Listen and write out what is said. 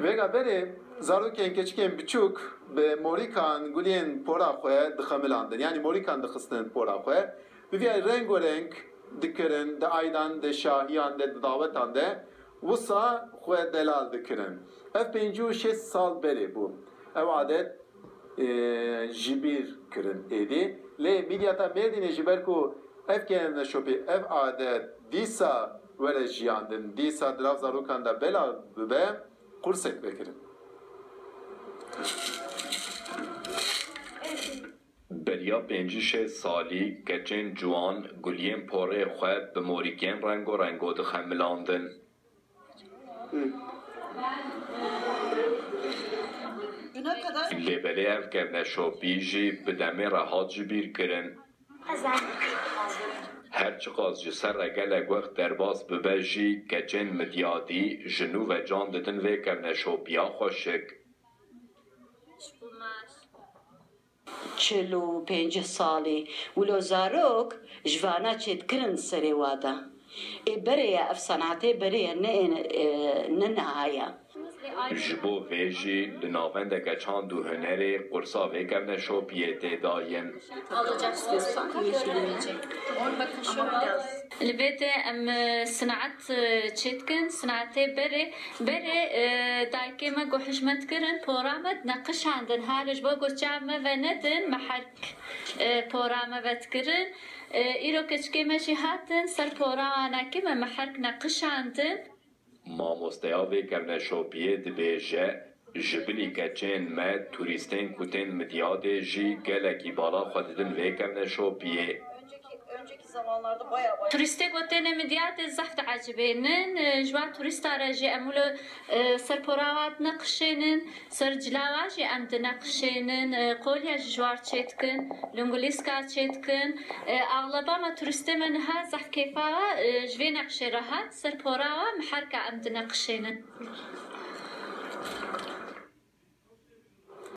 Vega beri zarokên keçikên biçûk bi morîkan gulên pora xwe dixemilandin. Yani morîkan dixistin pora xwe. Bi vî rengorenk dikirin, di aydan, di şahiyan de, di dawetan de wisa xwe delal dikirin. Ev 56 sal berê bû. Ev adet ji bîr kirin êdî. Lê midyata Mêrdînê ji ber ku ev kêne neşopî, ev adet dîsa were jiyandin, dîsa di nav zarokan de bela bibe, qursek vekirin. Beriya 56 salî keçên ciwan guliyên porê xwe bi morîkên rengorengo dixemilandin. Lêberê ev kevneşopî jî bi demê re hat ji bîr kirin. Her çiqas ji ser re gelek wext derbas bibe jî keçên midyatî ji nû ve can didin vê kevneşopiya xweşik. 45 salî wilo zarok ji vana çêdkirin serê wa de. Ê berê ev senatê berê ne nihaya. Ji bo vê jî li navendeke çand û hunerê qursa vê kevneşopiyê tê dayin. Li vê de em sinat çêtkin, sinatê berê dayikê me got hijmet kirin, pora me neqişandin, her ji bo got çav me venedin, me herk pora me vetkirin. Îro keçikê me jî hatin ser pora wanekê me herk neqişandin. Mamosteya vê kevneşopiyê dibêje ji bilî keçên me turîstên ku tên midyatê jî gelekî bala xwe didin vê kevneşopiyê. Turistê gotên midyatê zef diecibênin, ji wan turîsta re jî em wilo ser pora wan neqişênin, ser cila wan jî em dineqişênin, qolya ji war çêtkin, lingolîska çêtkin. Agleba me turîstê me niha zef kêfa ji vê neqişê re hat, ser pora wan herka em dineqişênin.